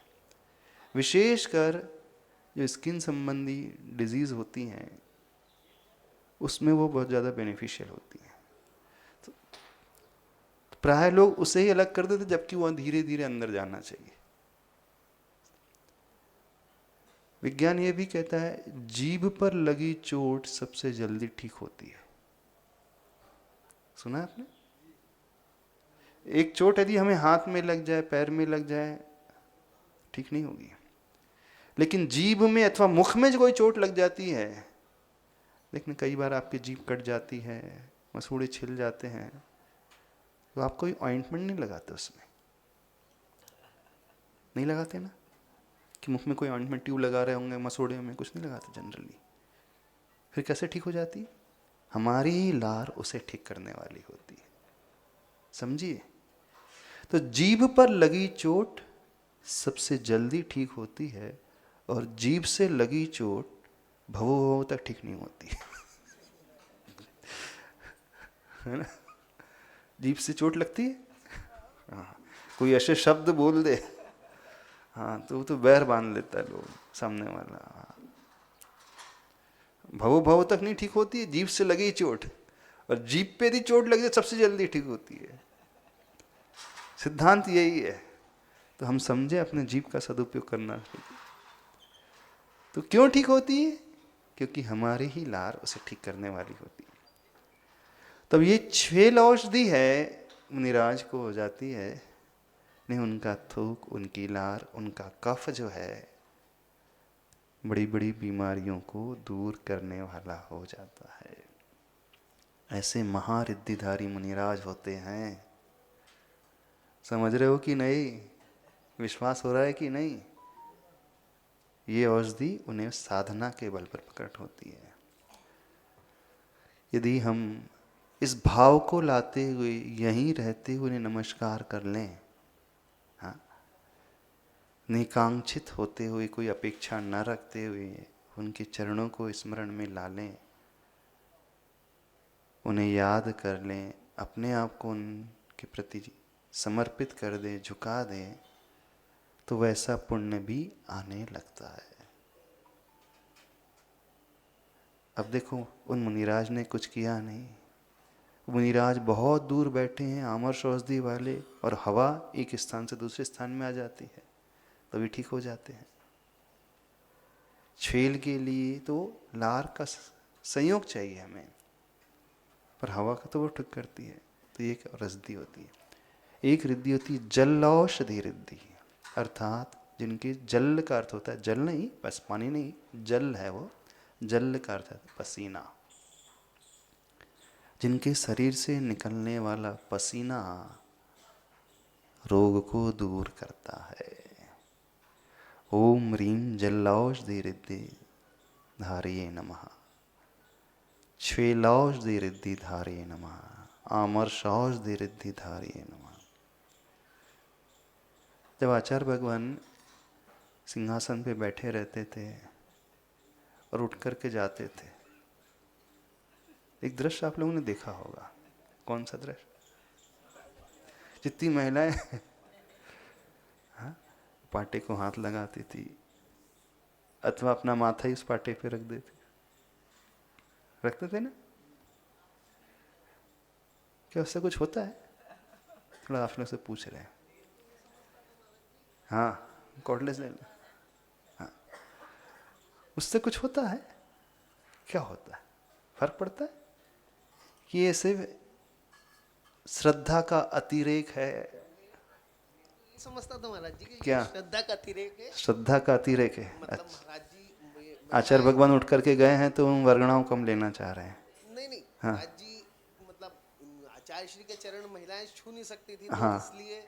विशेषकर जो स्किन संबंधी डिजीज होती हैं उसमें वो बहुत ज़्यादा बेनिफिशियल होती हैं। तो प्राय लोग उसे ही अलग कर देते, जबकि वह धीरे धीरे अंदर जाना चाहिए। विज्ञान ये भी कहता है जीभ पर लगी चोट सबसे जल्दी ठीक होती है। सुना है आपने? एक चोट यदि हमें हाथ में लग जाए, पैर में लग जाए, ठीक नहीं होगी। लेकिन जीभ में अथवा मुख में जो कोई चोट लग जाती है, देखना कई बार आपकी जीभ कट जाती है, मसूड़े छिल जाते हैं, तो आप कोई ऑइंटमेंट नहीं लगाते उसमें, नहीं लगाते ना, कि मुख में कोई ऑइंटमेंट ट्यूब लगा रहे होंगे, मसूड़े में कुछ नहीं लगाते जनरली। फिर कैसे ठीक हो जाती है? हमारी ही लार उसे ठीक करने वाली होती है। समझिए? तो जीभ पर लगी चोट सबसे जल्दी ठीक होती है, और जीभ से लगी चोट भवो भवो तक ठीक नहीं होती है ना? जीभ से चोट लगती है, हाँ, कोई ऐसे शब्द बोल दे, हाँ, तो बैर बांध लेता है लोग सामने वाला। भवो भवो तक नहीं ठीक होती है, जीभ से लगी चोट, और जीभ पे यदि चोट लग जाए सबसे जल्दी ठीक होती है। सिद्धांत यही है। तो हम समझे अपने जीभ का सदुपयोग करना। तो क्यों ठीक होती है? क्योंकि हमारी ही लार उसे ठीक करने वाली होती है। तब ये 6 औषधि है मुनिराज को हो जाती है, नहीं उनका थूक, उनकी लार, उनका कफ जो है बड़ी बड़ी बीमारियों को दूर करने वाला हो जाता है। ऐसे महारिद्धिधारी मुनिराज होते हैं। समझ रहे हो कि नहीं? विश्वास हो रहा है कि नहीं? ये औषधि उन्हें साधना के बल पर प्रकट होती है। यदि हम इस भाव को लाते हुए यहीं रहते हुए उन्हें नमस्कार कर लें, हाँ, निकांक्षित होते हुए, कोई अपेक्षा न रखते हुए उनके चरणों को स्मरण में ला लें, उन्हें याद कर लें, अपने आप को उनके प्रति समर्पित कर दें, झुका दें, तो वैसा पुण्य भी आने लगता है। अब देखो, उन मुनिराज ने कुछ किया नहीं। मुनिराज बहुत दूर बैठे हैं, आमर्ष औषधि वाले, और हवा एक स्थान से दूसरे स्थान में आ जाती है, तभी ठीक हो जाते हैं। छेल के लिए तो लार का संयोग चाहिए हमें, पर हवा का तो वो ठीक करती है। तो ये एक रिद्धि होती है। एक रिद्धि होती है जलौषधि रिद्धि, अर्थात जिनके जल का अर्थ होता है, जल नहीं बस पानी नहीं, जल है वो, जल का अर्थ है पसीना। जिनके शरीर से निकलने वाला पसीना रोग को दूर करता है। ओम ह्रीं जलौषधि रिद्धि धारिये नमः, श्वेलौषधि रिद्धि धारिये नमः, आमर्षौषधि रिद्धि धारिये नमः। जब आचार्य भगवान सिंहासन पे बैठे रहते थे और उठ करके जाते थे, एक दृश्य आप लोगों ने देखा होगा। कौन सा दृश्य? जितनी महिलाएं हाँ, पाटे को हाथ लगाती थी, अथवा अपना माथा ही उस पाटे पे रख देती, रखते थे ना? क्या उससे कुछ होता है? थोड़ा आप लोग से पूछ रहे हैं। हाँ, कॉर्डलेस ले लो। हाँ, उससे कुछ होता है? क्या होता है? फर्क पड़ता है कि ये सिर्फ श्रद्धा का अतिरेक है? समझता था महाराज जी कि क्या श्रद्धा का अतिरेक है? श्रद्धा का अतिरेक है? मतलब महाराज जी आचार्य भगवान उठ करके गए हैं तो उन वर्गणाओं को हम लेना चाह रहे हैं। नहीं हाँ। महाराज जी मतलब चाय श्री के चरण महिलाएं छू नहीं सकती थी, तो हाँ। इसलिए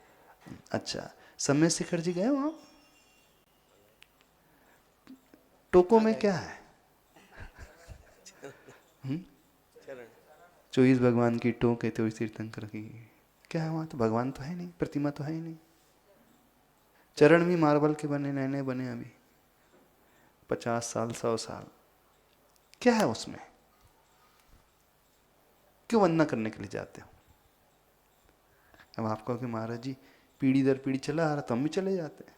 अच्छा, समय शिखर जी गए वहाँ? टोको में गए क्या है? चरण। चौबीस भगवान की टोक है, 24 तीर्थंकर की। क्या है वहाँ? तो भगवान तो है नहीं, प्रतिमा तो है ही नहीं। चरण भी मार्बल के बने, नए नए बने अभी, 50 साल 100 साल। क्या है उसमें? क्यों वंदना करने के लिए जाते हो? अब आप कहो कि महाराज जी पीढ़ी दर पीढ़ी चला आ रहा, तो हम भी चले जाते हैं,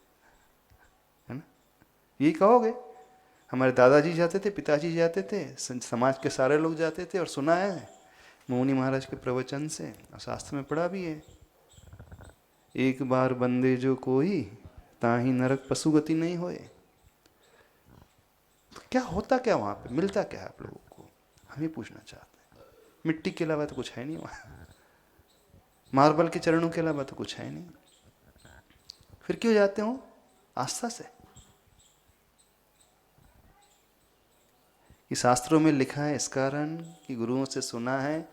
है ना? यही कहोगे। हमारे दादाजी जाते थे, पिताजी जाते थे, समाज के सारे लोग जाते थे, और सुना है मौनी महाराज के प्रवचन से, और शास्त्र में पढ़ा भी है, एक बार बंदे जो कोई ताही नरक पशु गति नहीं होए। तो क्या होता, क्या वहां पे मिलता, क्या है आप लोगों को? हम ये पूछना चाहते हैं। मिट्टी के अलावा तो कुछ है नहीं वहां, मार्बल के चरणों के अलावा तो कुछ है नहीं। फिर क्यों जाते हो? आस्था से। ये शास्त्रों में लिखा है इस कारण कि गुरुओं से सुना है,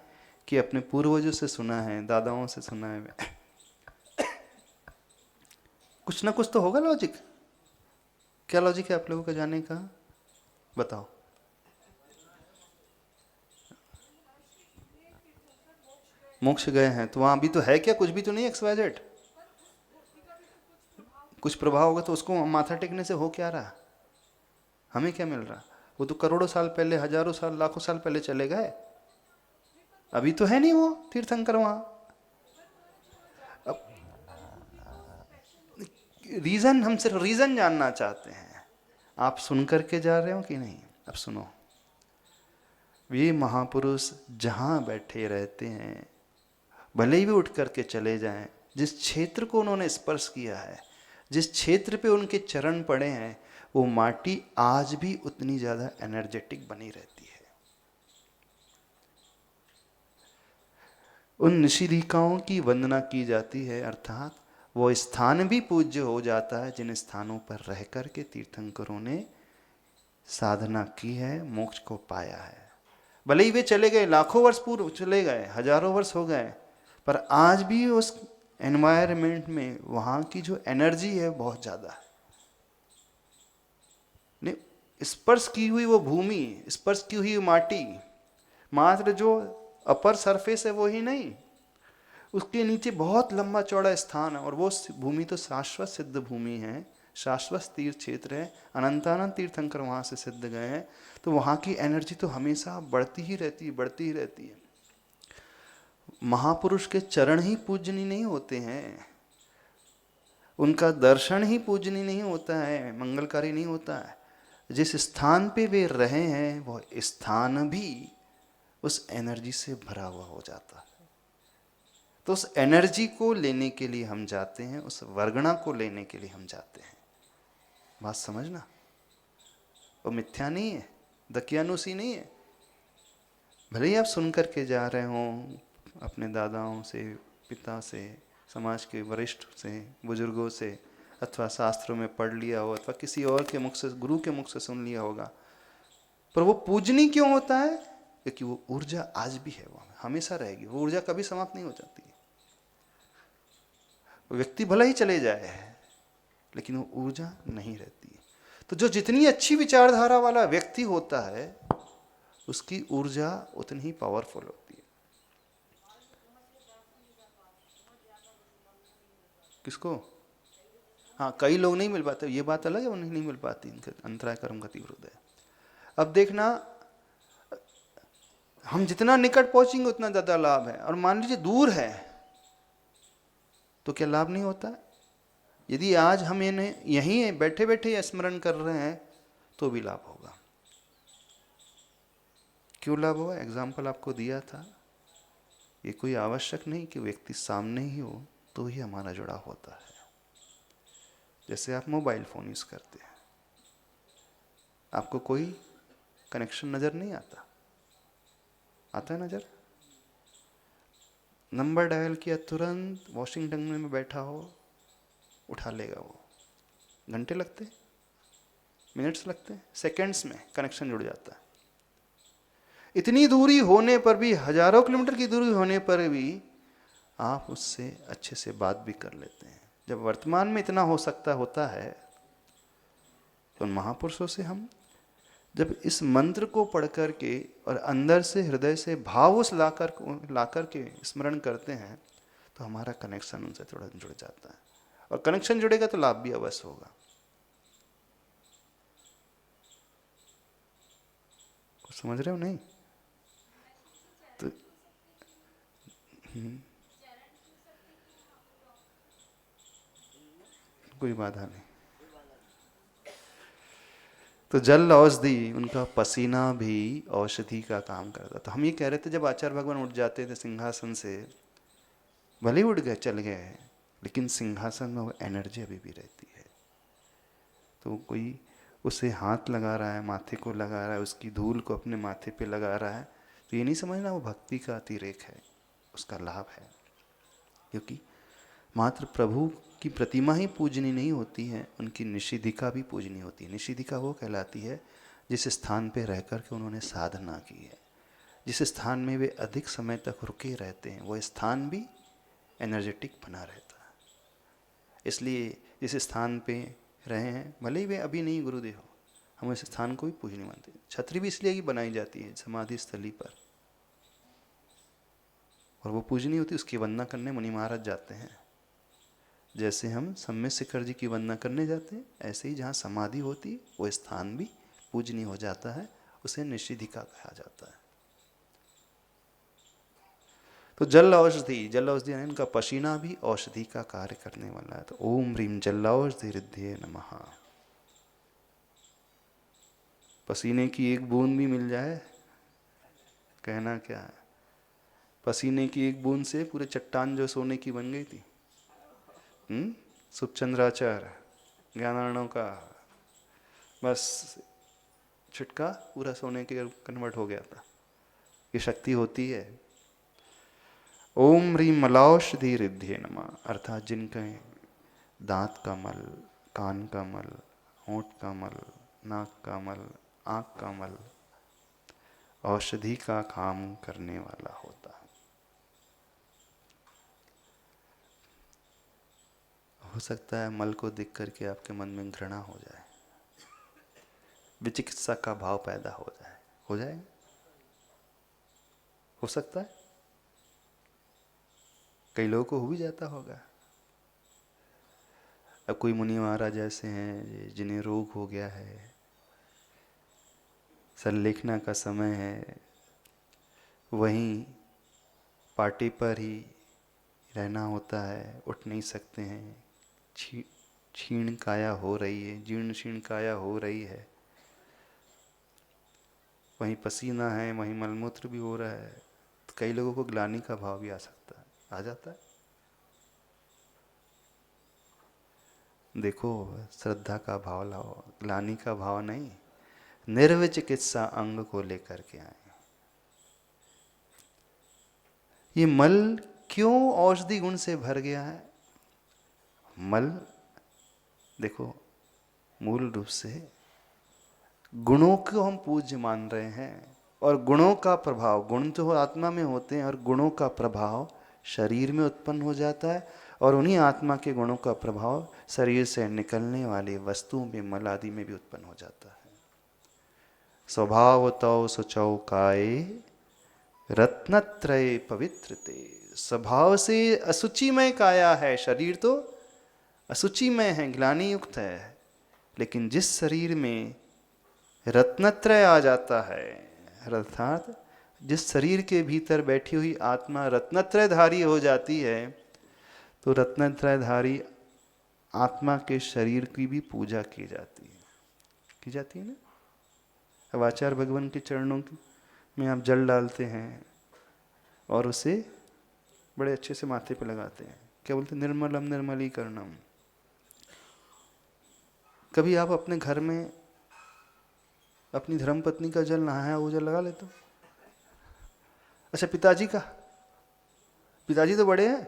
कि अपने पूर्वजों से सुना है, दादाओं से सुना है। कुछ ना कुछ तो होगा लॉजिक। क्या लॉजिक है आप लोगों का जाने का? बताओ। मोक्ष गए हैं तो वहां भी तो है क्या? कुछ भी तो नहीं XYZ। कुछ प्रभाव होगा तो उसको माथा टेकने से हो क्या रहा? हमें क्या मिल रहा? वो तो करोड़ों साल पहले, हजारों साल, लाखों साल पहले चले गए। अभी तो है नहीं वो तीर्थंकर वहां। अब रीजन, हम सिर्फ रीजन जानना चाहते हैं। आप सुन करके जा रहे हो कि नहीं? अब सुनो। वे महापुरुष जहां बैठे रहते हैं, भले ही भी उठ करके चले जाएं, जिस क्षेत्र को उन्होंने स्पर्श किया है, जिस क्षेत्र पे उनके चरण पड़े हैं, वो माटी आज भी उतनी ज्यादा एनर्जेटिक बनी रहती है। उन निषिदिकाओं की वंदना की जाती है, अर्थात वो स्थान भी पूज्य हो जाता है जिन स्थानों पर रह करके तीर्थंकरों ने साधना की है, मोक्ष को पाया है। भले ही वे चले गए, लाखों वर्ष पूर्व चले गए, हजारों वर्ष हो गए, पर आज भी उस एनवायरनमेंट में वहाँ की जो एनर्जी है बहुत ज़्यादा है। नहीं, स्पर्श की हुई वो भूमि, स्पर्श की हुई माटी, मात्र जो अपर सरफेस है वो ही नहीं, उसके नीचे बहुत लंबा चौड़ा स्थान है, और वो भूमि तो शाश्वत सिद्ध भूमि है, शाश्वत तीर्थ क्षेत्र है। अनंतानंद तीर्थंकर वहाँ से सिद्ध गए हैं, तो वहाँ की एनर्जी तो हमेशा बढ़ती ही रहती है, बढ़ती ही रहती है। महापुरुष के चरण ही पूजनीय नहीं होते हैं, उनका दर्शन ही पूजनीय नहीं होता है, मंगलकारी नहीं होता है। जिस स्थान पे वे रहे हैं वह स्थान भी उस एनर्जी से भरा हुआ हो जाता है। तो उस एनर्जी को लेने के लिए हम जाते हैं, उस वर्गणा को लेने के लिए हम जाते हैं। बात समझना, वो मिथ्या नहीं है, दकियानुसी नहीं है। भले ही आप सुन करके जा रहे हो अपने दादाओं से, पिता से, समाज के वरिष्ठ से, बुजुर्गों से, अथवा शास्त्रों में पढ़ लिया हो, अथवा किसी और के मुख से, गुरु के मुख से सुन लिया होगा, पर वो पूजनीय क्यों होता है? क्योंकि वो ऊर्जा आज भी है, वो हमेशा रहेगी, वो ऊर्जा कभी समाप्त नहीं हो जाती है। वो व्यक्ति भले ही चले जाए लेकिन वो ऊर्जा नहीं रहती है। तो जो जितनी अच्छी विचारधारा वाला व्यक्ति होता है उसकी ऊर्जा उतनी ही पावरफुल होती है। किसको? हाँ, कई लोग नहीं मिल पाते, ये बात अलग है, उन्हें नहीं मिल पाती, इनके अंतराय कर्म गति विरुद्ध है। अब देखना, हम जितना निकट पहुंचेंगे उतना ज्यादा लाभ है, और मान लीजिए दूर है तो क्या लाभ नहीं होता है? यदि आज हम इन्हें यहीं बैठे बैठे स्मरण कर रहे हैं तो भी लाभ होगा। क्यों लाभ होगा? एग्जाम्पल आपको दिया था। ये कोई आवश्यक नहीं कि व्यक्ति सामने ही हो तो ही हमारा जुड़ाव होता है। जैसे आप मोबाइल फोन यूज करते हैं, आपको कोई कनेक्शन नजर नहीं आता? आता है नजर? नंबर डायल किया, तुरंत वॉशिंगटन में बैठा हो उठा लेगा वो। घंटे लगते, मिनट्स लगते, सेकंड्स में कनेक्शन जुड़ जाता है। इतनी दूरी होने पर भी, हजारों किलोमीटर की दूरी होने पर भी आप उससे अच्छे से बात भी कर लेते हैं। जब वर्तमान में इतना हो सकता होता है तो उन महापुरुषों से हम जब इस मंत्र को पढ़ कर के और अंदर से हृदय से भाव उस लाकर के स्मरण करते हैं तो हमारा कनेक्शन उनसे थोड़ा जुड़ जाता है, और कनेक्शन जुड़ेगा तो लाभ भी अवश्य होगा। कुछ समझ रहे हो नहीं? तो कोई बाधा नहीं। तो जल औषधि, उनका पसीना भी औषधि का काम करता। तो हम ये कह रहे थे जब आचार्य भगवान उठ जाते थे सिंहासन से, भले ही उठ गए चल गए, लेकिन सिंहासन में वो एनर्जी अभी भी रहती है। तो कोई उसे हाथ लगा रहा है, माथे को लगा रहा है, उसकी धूल को अपने माथे पे लगा रहा है, तो ये नहीं समझना वो भक्ति का अतिरेक है, उसका लाभ है। क्योंकि मात्र प्रभु की प्रतिमा ही पूजनी नहीं होती है, उनकी निषिद्धिका भी पूजनी होती है। निषिद्धिका वो कहलाती है जिस स्थान पे रह कर के उन्होंने साधना की है, जिस स्थान में वे अधिक समय तक रुके रहते हैं, वो स्थान भी एनर्जेटिक बना रहता है। इसलिए जिस स्थान पे रहे हैं, भले ही वे अभी नहीं गुरुदेव, हम इस स्थान को भी पूजनीय मानते हैं। छतरी भी इसलिए ही बनाई जाती है समाधि स्थली पर, और वो पूजनीय होती है। उसकी वंदना करने मुनि महाराज जाते हैं। जैसे हम सम्यक शिखर जी की वंदना करने जाते हैं, ऐसे ही जहाँ समाधि होती है वो स्थान भी पूजनीय हो जाता है, उसे निषिद्धिका कहा जाता है। तो जल औषधि, जल औषधि यानी इनका पसीना भी औषधि का कार्य करने वाला है। तो ओम ह्रीम जल्लौषधि रिद्धे नमः। पसीने की एक बूंद भी मिल जाए, कहना क्या है, पसीने की एक बूंद से पूरे चट्टान जो सोने की बन गई थी, सुखचंद्राचार्य ज्ञानार्णव का बस छिटका पूरा सोने के कन्वर्ट हो गया था। ये शक्ति होती है। ओम ह्रीम मलौषधि रिद्धे नमः, अर्थात जिनके दांत का मल, कान का मल, होंठ का मल, नाक का मल, आँख का मल औषधि का काम करने वाला होता है। हो सकता है मल को देख करके आपके मन में घृणा हो जाए, विचिकित्सा का भाव पैदा हो जाए, हो जाएगा, हो सकता है, कई लोगों को हो भी जाता होगा। अब कोई मुनि महाराज ऐसे हैं जिन्हें रोग हो गया है, संलेखना का समय है, वहीं पार्टी पर ही रहना होता है, उठ नहीं सकते हैं, क्षीण काया हो रही है, जीर्ण शीर्ण काया हो रही है, वहीं पसीना है, वहीं मलमूत्र भी हो रहा है, तो कई लोगों को ग्लानि का भाव भी आ सकता है, आ जाता है। देखो, श्रद्धा का भाव लाओ, ग्लानि का भाव नहीं, निर्विचिकित्सा अंग को लेकर के आए। ये मल क्यों औषधि गुण से भर गया है? मल देखो, मूल रूप से गुणों को हम पूज्य मान रहे हैं, और गुणों का प्रभाव, गुण तो आत्मा में होते हैं, और गुणों का प्रभाव शरीर में उत्पन्न हो जाता है, और उन्हीं आत्मा के गुणों का प्रभाव शरीर से निकलने वाली वस्तुओं में, मल आदि में भी उत्पन्न हो जाता है। स्वभाव तौ सुचौ काये रत्नत्रय पवित्रते। स्वभाव से असुचिमय काया है, शरीर तो असुचिमय है, ग्लानि युक्त है, लेकिन जिस शरीर में रत्नत्रय आ जाता है, अर्थात जिस शरीर के भीतर बैठी हुई आत्मा रत्नत्रयधारी हो जाती है, तो रत्नत्रयधारी आत्मा के शरीर की भी पूजा की जाती है ना। अब आचार्य भगवान के चरणों में आप जल डालते हैं और उसे बड़े अच्छे से माथे पे लगाते हैं, क्या बोलते हैं, निर्मलम निर्मलीकरणम। कभी आप अपने घर में अपनी धर्मपत्नी का जल नहाया वो जल लगा लेते हो? अच्छा, पिताजी का, पिताजी तो बड़े हैं,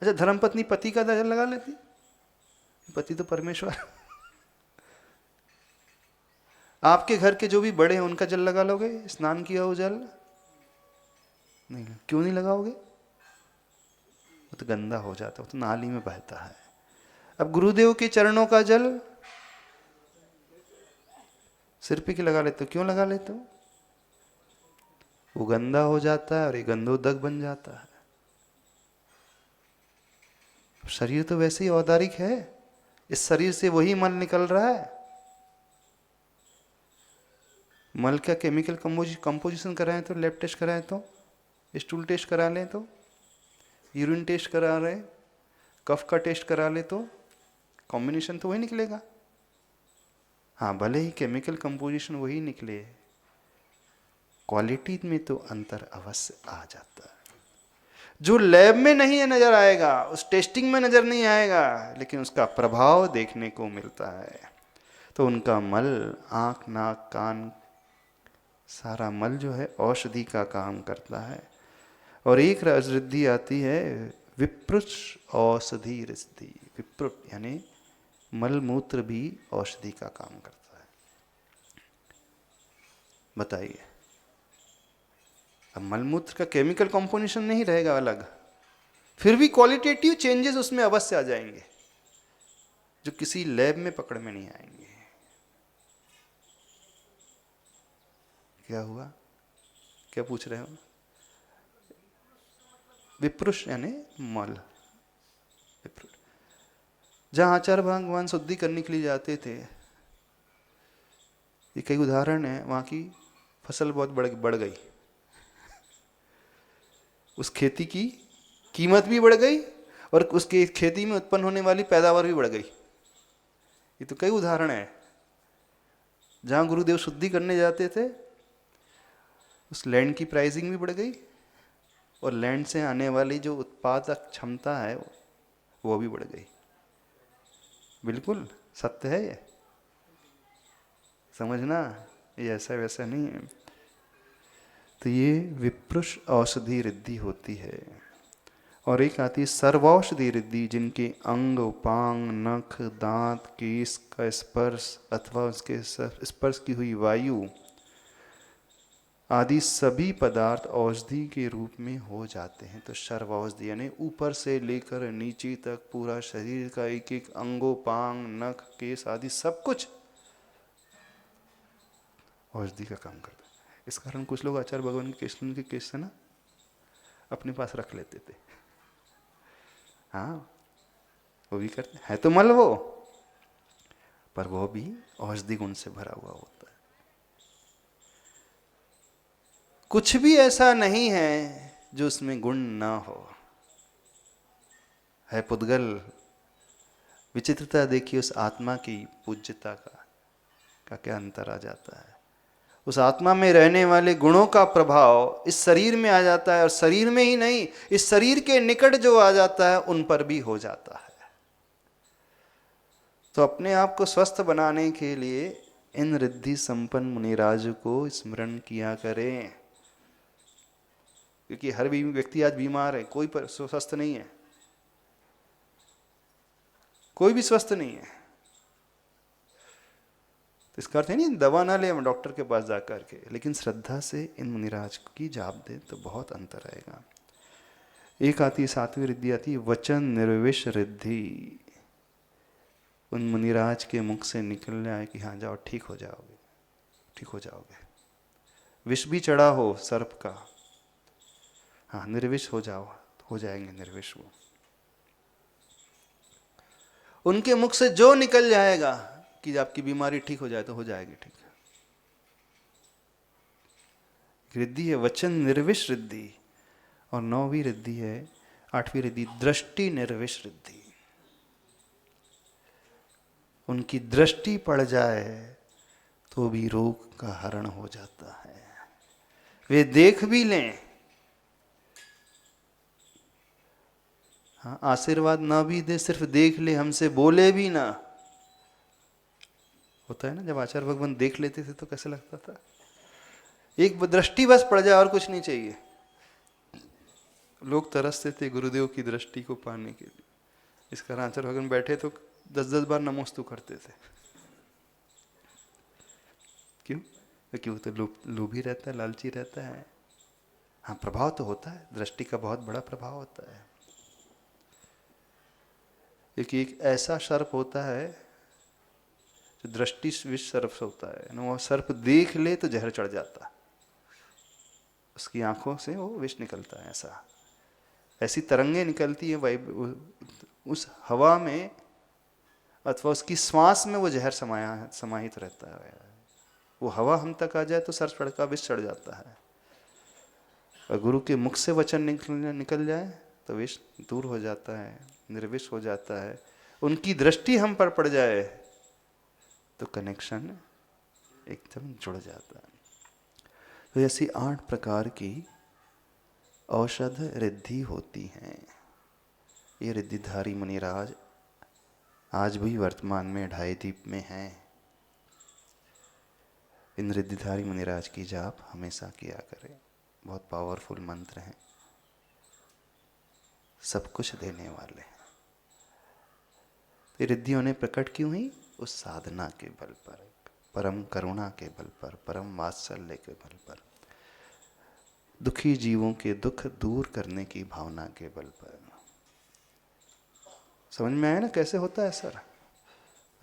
अच्छा धर्मपत्नी पति का जल लगा लेती? पति तो परमेश्वर आपके घर के जो भी बड़े हैं उनका जल लगा लोगे, स्नान किया हो जल? नहीं। क्यों नहीं लगाओगे? वो तो गंदा हो जाता है, वो तो नाली में बहता है। अब गुरुदेव के चरणों का जल सिर पे क्यों लगा लेते हो? क्यों लगा लेते हो? वो गंदा हो जाता है और ये गंधोदक बन जाता है। शरीर तो वैसे ही औदारिक है, इस शरीर से वही मल निकल रहा है। मल का केमिकल कंपोजिशन कराएं तो, लैब टेस्ट कराएं तो, स्टूल टेस्ट करा लें तो, यूरिन टेस्ट करा रहे, कफ का टेस्ट करा ले तो कॉम्बिनेशन तो वही निकलेगा। हाँ, भले ही केमिकल कंपोजिशन वही निकले, क्वालिटी में तो अंतर अवश्य आ जाता है। जो लैब में नहीं है नजर आएगा, उस टेस्टिंग में नजर नहीं आएगा, लेकिन उसका प्रभाव देखने को मिलता है। तो उनका मल, आंख, नाक, कान, सारा मल जो है औषधि का काम करता है। और एक रिद्धि आती है विप्रुष औषधि रिद्धि। विप्रुष यानी मल मूत्र भी औषधि का काम करता है। बताइए, अब मलमूत्र का केमिकल कंपोजिशन नहीं रहेगा अलग, फिर भी क्वालिटेटिव चेंजेस उसमें अवश्य आ जाएंगे जो किसी लैब में पकड़ में नहीं आएंगे। क्या हुआ? क्या पूछ रहे हो? विप्रुष यानी मल। विप्रुष जहां आचार्य भगवान शुद्धि करने के लिए जाते थे, ये कई उदाहरण है, वहां की फसल बहुत बढ़ गई, उस खेती की कीमत भी बढ़ गई और उसके खेती में उत्पन्न होने वाली पैदावार भी बढ़ गई। ये तो कई उदाहरण है। जहां गुरुदेव शुद्धि करने जाते थे, उस लैंड की प्राइसिंग भी बढ़ गई और लैंड से आने वाली जो उत्पादक क्षमता है वो भी बढ़ गई। बिल्कुल सत्य है ये, समझना, ये ऐसा वैसा नहीं है। तो ये विप्रुष औषधि रिद्धि होती है। और एक आती है सर्वौषधि रिद्धि, जिनके अंग, उपांग, नख, दांत, केश का स्पर्श अथवा उसके स्पर्श की हुई वायु आदि सभी पदार्थ औषधि के रूप में हो जाते हैं। तो सर्वौषधि यानी ऊपर से लेकर नीचे तक पूरा शरीर का एक एक अंगोपांग, नख, केश आदि सब कुछ औषधि का काम करता है। इस कारण कुछ लोग आचार्य भगवान के केश से ना अपने पास रख लेते थे। हाँ, वो भी करते हैं तो मल वो, पर वो भी औषधि गुण से भरा हुआ होता है। कुछ भी ऐसा नहीं है जो उसमें गुण ना हो। है पुद्गल, विचित्रता देखिए उस आत्मा की पूज्यता का क्या अंतर आ जाता है। उस आत्मा में रहने वाले गुणों का प्रभाव इस शरीर में आ जाता है, और शरीर में ही नहीं, इस शरीर के निकट जो आ जाता है उन पर भी हो जाता है। तो अपने आप को स्वस्थ बनाने के लिए इन रिद्धि संपन्न मुनिराज को स्मरण किया करें। क्योंकि हर भी व्यक्ति आज बीमार है, कोई स्वस्थ नहीं है, कोई भी स्वस्थ नहीं है। तो इसका अर्थ है नहीं दवा ना ले हम डॉक्टर के पास जा करके, लेकिन श्रद्धा से इन मुनिराज की जाप दे तो बहुत अंतर आएगा। एक आती है 7वीं रिद्धि आती है वचन निर्विष रिद्धि। उन मुनिराज के मुख से निकलने आए कि हाँ जाओ, ठीक हो जाओगे, ठीक हो जाओगे। विष भी चढ़ा हो सर्प का, हाँ निर्विष हो जाओ, हो जाएंगे निर्विष वो। उनके मुख से जो निकल जाएगा कि आपकी बीमारी ठीक हो जाए तो हो जाएगी ठीक। रिद्धि है वचन निर्विष रिद्धि। और 9वीं रिद्धि है, 8वीं रिद्धि दृष्टि निर्विष रिद्धि। उनकी दृष्टि पड़ जाए तो भी रोग का हरण हो जाता है। वे देख भी लें, हाँ आशीर्वाद ना भी दे, सिर्फ देख ले, हमसे बोले भी ना। होता है ना, जब आचार्य भगवान देख लेते थे तो कैसे लगता था। एक दृष्टि बस पड़ जाए और कुछ नहीं चाहिए। लोग तरसते थे गुरुदेव की दृष्टि को पाने के लिए। इस कारण आचार्य भगवान बैठे तो 10-10 बार नमोस्तु करते थे। क्यों? क्योंकि वो तो लोभी रहता है, लालची रहता है। हाँ, प्रभाव तो होता है, दृष्टि का बहुत बड़ा प्रभाव होता है। क्योंकि एक ऐसा सर्प होता है जो दृष्टि विष सर्प से होता है ना, वो सर्प देख ले तो जहर चढ़ जाता है, उसकी आंखों से वो विष निकलता है। ऐसा ऐसी तरंगे निकलती है उस हवा में, अथवा उसकी श्वास में वो जहर समाहित रहता है। वो हवा हम तक आ जाए तो सर चढ़ विष चढ़ जाता है, और गुरु के मुख से वचन निकल जाए तो विष दूर हो जाता है, निर्विष हो जाता है। उनकी दृष्टि हम पर पड़ जाए तो कनेक्शन एकदम जुड़ जाता है। तो ऐसी 8 प्रकार की औषध रिद्धि होती हैं। ये रिद्धिधारी मुनिराज आज भी वर्तमान में ढाई द्वीप में हैं। इन रिद्धिधारी मुनिराज की जाप हमेशा किया करें। बहुत पावरफुल मंत्र हैं, सब कुछ देने वाले हैं। तो रिद्धि उन्हें प्रकट क्यों हुई? उस साधना के बल पर, परम करुणा के बल पर, परम वात्सल्य के बल पर, दुखी जीवों के दुख दूर करने की भावना के बल पर। समझ में आया ना कैसे होता है सर?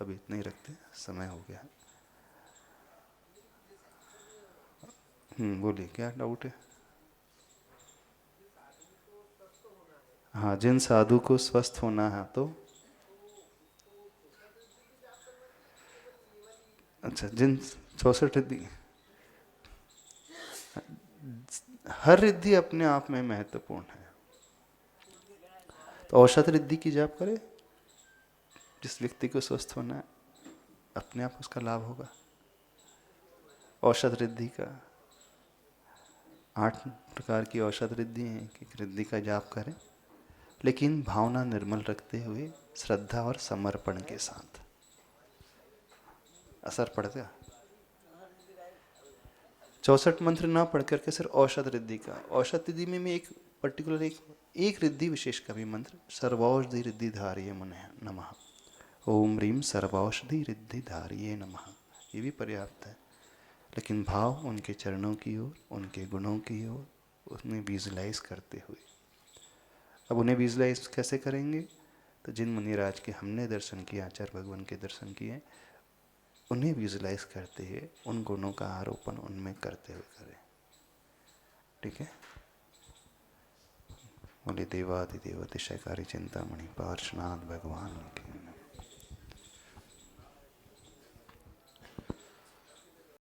अभी इतना ही रखते, समय हो गया। बोलिए, क्या डाउट है? हाँ, जिन साधु को स्वस्थ होना है तो अच्छा, जिन 64 रिद्धि, हर रिद्धि अपने आप में महत्वपूर्ण है। तो औषध रिद्धि की जाप करे, जिस व्यक्ति को स्वस्थ होना है अपने आप उसका लाभ होगा। औषध रिद्धि का 8 प्रकार की औषध रिद्धि है कि रिद्धि का जाप करें, लेकिन भावना निर्मल रखते हुए, श्रद्धा और समर्पण के साथ। असर पड़ेगा। 64 मंत्र ना पढ़ करके सिर्फ औषध रिद्धि का, औषध रिद्धि में एक पर्टिकुलर एक रिद्धि विशेष का भी मंत्र, सर्वौषधि रिद्धि धारिये मुने नमः, ओम ह्रीम सर्वौषधि रिद्धि धारिये नमः, ये भी पर्याप्त है। लेकिन भाव उनके चरणों की ओर, उनके गुणों की ओर, उन्हें विजुलाइज करते हुए। अब उन्हें विजुलाइज कैसे करेंगे? तो जिन मुनिराज के हमने दर्शन किए, आचार्य भगवान के दर्शन किए, उन्हें विजुलाइज करते हुए उन गुणों का आरोपण उनमें करते हुए करें। ठीक है? बोले देवादिदेव अतिशयकारी चिंतामणि पार्श्वनाथ भगवान के